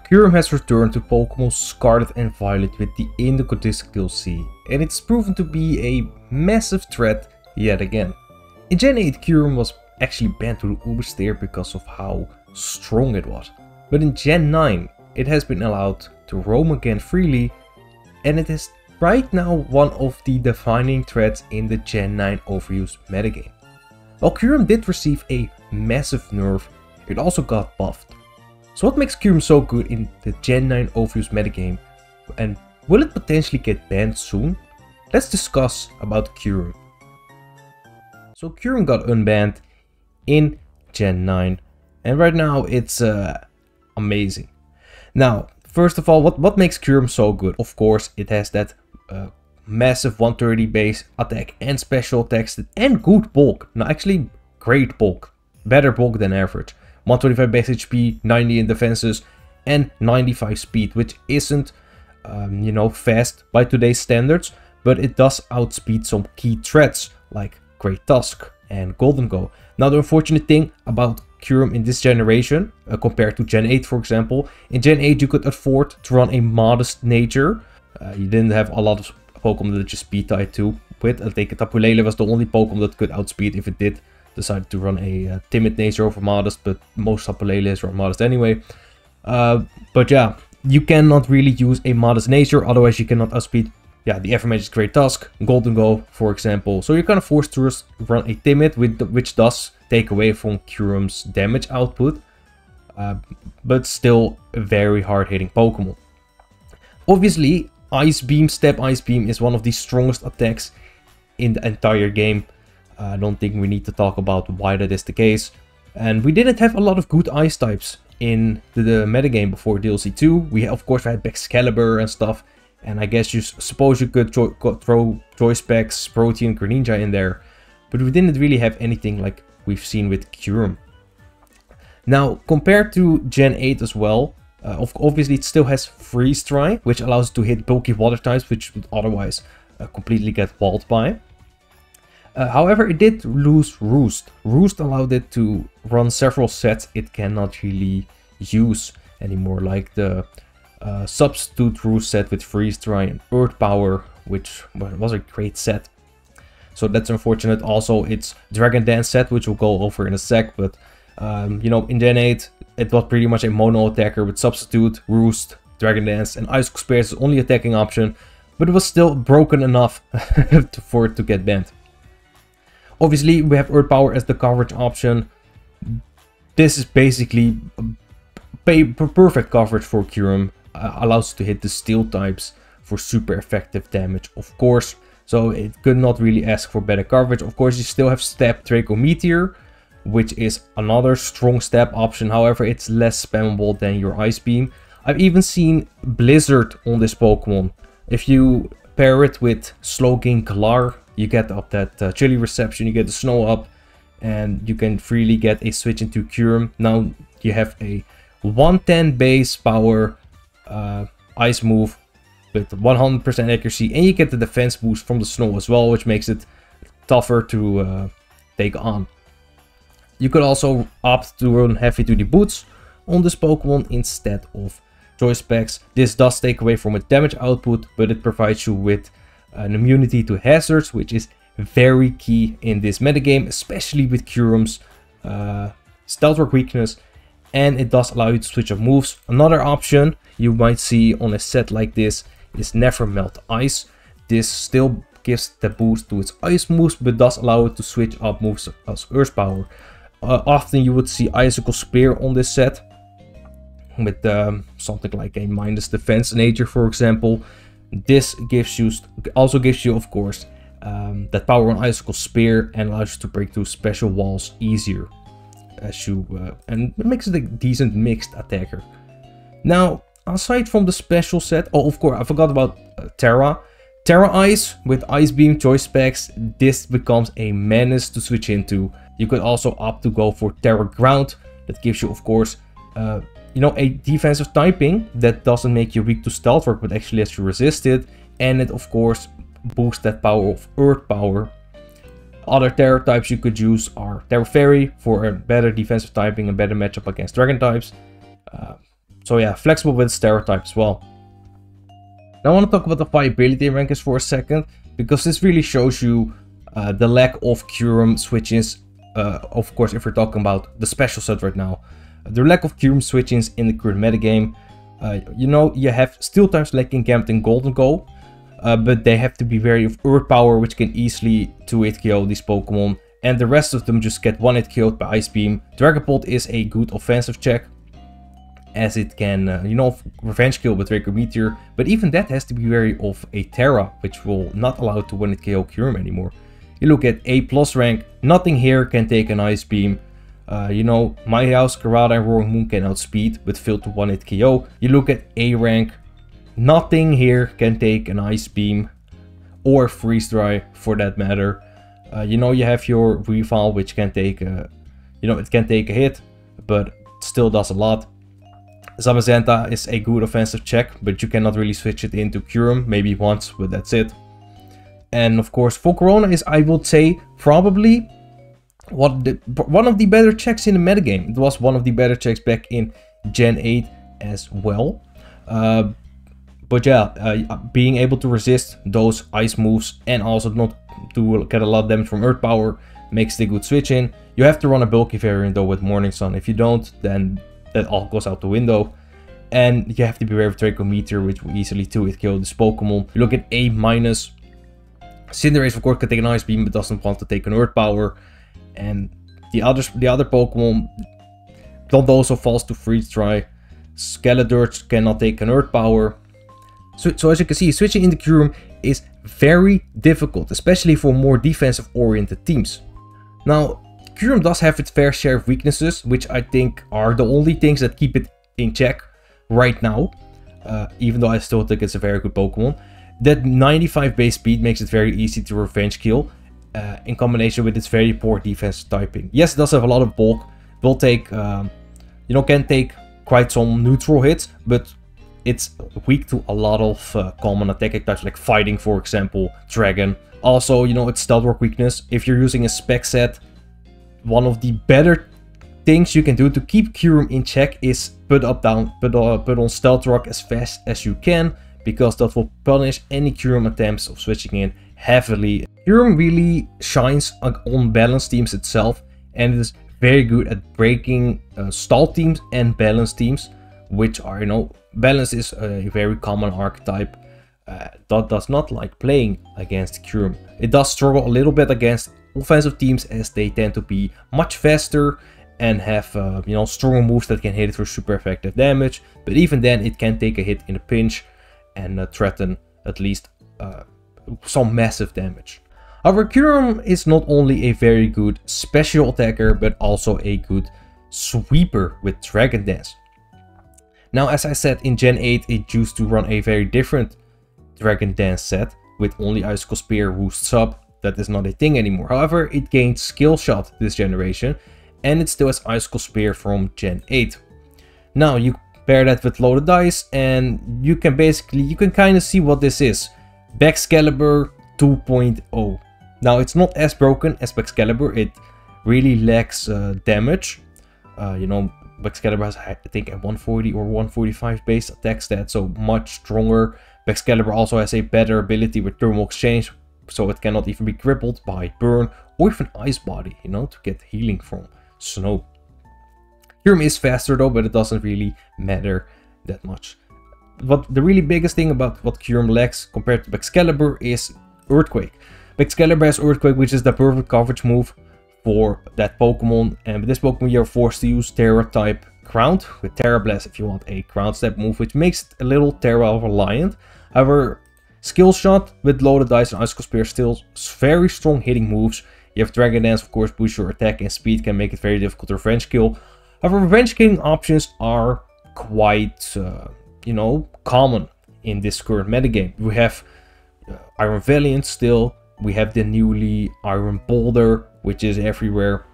Kyurem has returned to Pokémon Scarlet and Violet with the Indigo Disc DLC, and it's proven to be a massive threat yet again. In Gen 8, Kyurem was actually banned to the Ubersphere because of how strong it was. But in Gen 9, it has been allowed to roam again freely, and it is right now one of the defining threats in the Gen 9 overuse metagame. While Kyurem did receive a massive nerf, it also got buffed. So what makes Kyurem so good in the Gen 9 overuse metagame, and will it potentially get banned soon? Let's discuss about Kyurem. So Kyurem got unbanned in Gen 9, and right now it's amazing. Now, first of all, what makes Kyurem so good? Of course, it has that massive 130 base attack and special attacks and good bulk. Now, actually, great bulk. Better bulk than average. 125 base HP, 90 in defenses, and 95 speed, which isn't, you know, fast by today's standards, but it does outspeed some key threats like Great Tusk and Golden Go. Now, the unfortunate thing about Kyurem in this generation, compared to Gen 8 for example, in Gen 8 you could afford to run a modest nature. You didn't have a lot of Pokemon that just speed tied to with. I think Tapu Lele was the only Pokemon that could outspeed if it did decide to run a timid nature over modest, but most Tapu Leles run modest anyway. But yeah, you cannot really use a modest nature, otherwise you cannot outspeed, yeah, the aforementioned Great Tusk, Golden Go for example. So you're kind of forced to run a timid, which does take away from Kyurem's damage output, but still a very hard hitting Pokemon. Obviously, Ice Beam, Step Ice Beam is one of the strongest attacks in the entire game. I don't think we need to talk about why that is the case. And we didn't have a lot of good ice types in the metagame before DLC 2. We of course had Excalibur and stuff. And I guess you suppose you could throw Joyspecs, Protean, Greninja in there. But we didn't really have anything like we've seen with Kyurem. Now, compared to Gen 8 as well, obviously it still has Freeze Dry, which allows it to hit bulky water types, which would otherwise completely get walled by. However, it did lose Roost. Roost allowed it to run several sets it cannot really use anymore, like the Substitute Roost set with Freeze Dry and Earth Power, which was a great set. So that's unfortunate. Also, it's Dragon Dance set, which we'll go over in a sec, but you know, in Gen 8, it was pretty much a mono attacker with Substitute, Roost, Dragon Dance, and Icicle Spear as the only attacking option, but it was still broken enough for it to get banned. Obviously, we have Earth Power as the coverage option. This is basically perfect coverage for Kyurem. Allows you to hit the steel types for super effective damage, of course. So it could not really ask for better coverage. Of course, you still have Step Draco Meteor, which is another strong step option. However, it's less spammable than your Ice Beam. I've even seen Blizzard on this Pokemon. If you pair it with Slowking Galar, you get up that chilly reception, you get the snow up, and you can freely get a switch into Kyurem. Now you have a 110 base power ice move with 100% accuracy, and you get the defense boost from the snow as well, which makes it tougher to take on. You could also opt to run heavy duty boots on this Pokemon instead of Joyspecs. This does take away from its damage output, but it provides you with an immunity to hazards, which is very key in this metagame, especially with Kyurem's Stealth Rock weakness, and it does allow you to switch up moves. Another option you might see on a set like this is Never Melt Ice. This still gives the boost to its ice moves, but does allow it to switch up moves as Earth Power. Often you would see Icicle Spear on this set, with something like a minus defense nature, for example. This also gives you, of course, that power on Icicle Spear, and allows you to break through special walls easier, and it makes it a decent mixed attacker. Now, aside from the special set, oh, of course, I forgot about Terra Ice with Ice Beam, Joyspecs. This becomes a menace to switch into. You could also opt to go for Terra Ground. That gives you, of course, you know, a defensive typing that doesn't make you weak to Stealth Rock, but actually lets you resist it. And it, of course, boosts that power of Earth Power. Other Terra types you could use are Terra Fairy for a better defensive typing and better matchup against Dragon types. So yeah, flexible with its Terra type as well. Now I want to talk about the viability rankings for a second, because this really shows you the lack of Kyurem switches. Of course, if we're talking about the special set right now, the lack of Kyurem switches in the current metagame. You know, you have Steel types like in Gambit and Golden Go, but they have to be wary of Earth Power, which can easily 2-hit KO these Pokemon, and the rest of them just get 1-hit KO'd by Ice Beam. Dragapult is a good offensive check, as it can, you know, revenge kill with Draco Meteor, but even that has to be wary of a Terra, which will not allow it to 1-hit KO Kyurem anymore. You look at A+ rank, nothing here can take an Ice Beam. You know, My House, Karada and Roaring Moon can outspeed, but fail to 1-hit KO. You look at A rank, nothing here can take an Ice Beam, or Freeze Dry for that matter. You know, you have your Weavile, which can take a, you know, it can take a hit, but still does a lot. Zamazenta is a good offensive check, but you cannot really switch it into Kyurem, maybe once, but that's it. And of course, Volcarona is, I would say, probably one of the better checks in the metagame. It was one of the better checks back in Gen 8 as well. But yeah, being able to resist those ice moves and also not to get a lot of damage from Earth Power makes the good switch in. You have to run a bulky variant though with Morning Sun. If you don't, then that all goes out the window. And you have to be aware of Draco Meteor, which will easily 2-hit kill this Pokemon. You look at A-, Cinderace of course can take an Ice Beam but doesn't want to take an Earth Power. And the other Pokemon don't also falls to Freeze Dry. Skeledirge cannot take an Earth Power. So as you can see, switching into Kyurem is very difficult, especially for more defensive oriented teams. Now, Kyurem does have its fair share of weaknesses, which I think are the only things that keep it in check right now. Even though I still think it's a very good Pokemon. That 95 base speed makes it very easy to revenge kill, in combination with its very poor defensive typing. Yes, it does have a lot of bulk. It will take, you know, can take quite some neutral hits, but it's weak to a lot of common attacking types like Fighting, for example, Dragon. Also, you know, its Stealth Rock weakness. If you're using a spec set, one of the better things you can do to keep Kyurem in check is put on Stealth Rock as fast as you can, because that will punish any Kyurem attempts of switching in heavily. Kyurem really shines on balanced teams itself, and it is very good at breaking stall teams and balanced teams, which are, you know, balance is a very common archetype that does not like playing against Kyurem. It does struggle a little bit against offensive teams, as they tend to be much faster and have, you know, stronger moves that can hit it for super effective damage. But even then, it can take a hit in a pinch and threaten at least some massive damage. However, Kyurem is not only a very good special attacker, but also a good sweeper with Dragon Dance. Now, as I said, in Gen 8, it used to run a very different Dragon Dance set with only Icicle Spear boosts up. That is not a thing anymore. However, it gained Skill Shot this generation, and it still has Icicle Spear from Gen 8. Now, you pair that with Loaded Dice, and you can kind of see what this is. Baxcalibur 2.0. Now, it's not as broken as Baxcalibur. It really lacks damage. You know, Baxcalibur has, I think, a 140 or 145 base attack stat, so much stronger. Baxcalibur also has a better ability with Thermal Exchange, so it cannot even be crippled by Burn or even Ice Body, you know, to get healing from Snow. Kyurem is faster though, but it doesn't really matter that much. But the really biggest thing about what Kyurem lacks compared to Baxcalibur is Earthquake. Baxcalibur has Earthquake, which is the perfect coverage move for that Pokemon, and with this Pokemon you're forced to use Terra type Ground with Terra Blast if you want a ground step move, which makes it a little Terra reliant. However, Skill Shot with Loaded Dice and Icicle Spear still very strong hitting moves. You have Dragon Dance, of course, boost your attack and speed, can make it very difficult to revenge kill. However, revenge killing options are quite, you know, common in this current metagame. We have Iron Valiant still. We have the newly Iron Boulder, which is everywhere.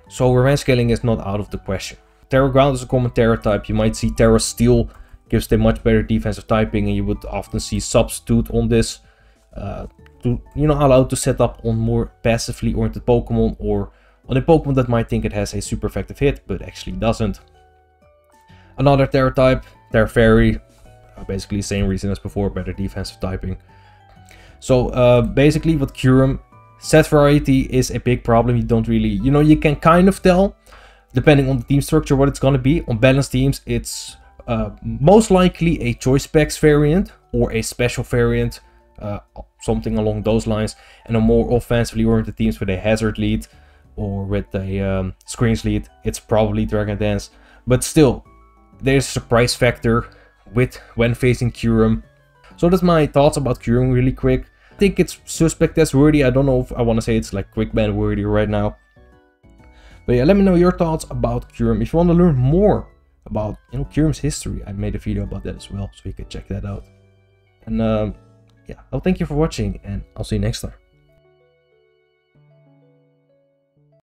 So revenge killing is not out of the question. Terra Ground is a common Terra type. You might see Terra Steel gives them much better defensive typing, and you would often see Substitute on this to, you know, allow to set up on more passively oriented Pokemon, or on a Pokemon that might think it has a super effective hit but actually doesn't. Another Terra type, Terra Fairy, basically same reason as before, better defensive typing. So basically with Kyurem, set variety is a big problem. You don't really, you can kind of tell, depending on the team structure, what it's going to be. On balanced teams, it's most likely a choice specs variant or a special variant, something along those lines. And on more offensively oriented teams with a hazard lead or with a screens lead, it's probably Dragon Dance. But still, there's a surprise factor when facing Kyurem. So that's my thoughts about Kyurem really quick. I think it's suspect test worthy. I don't know if I want to say it's like quick ban worthy right now. But yeah, let me know your thoughts about Kyurem. If you want to learn more about Kyurem's history, I made a video about that as well, so you can check that out. And yeah, I'll thank you for watching, and I'll see you next time.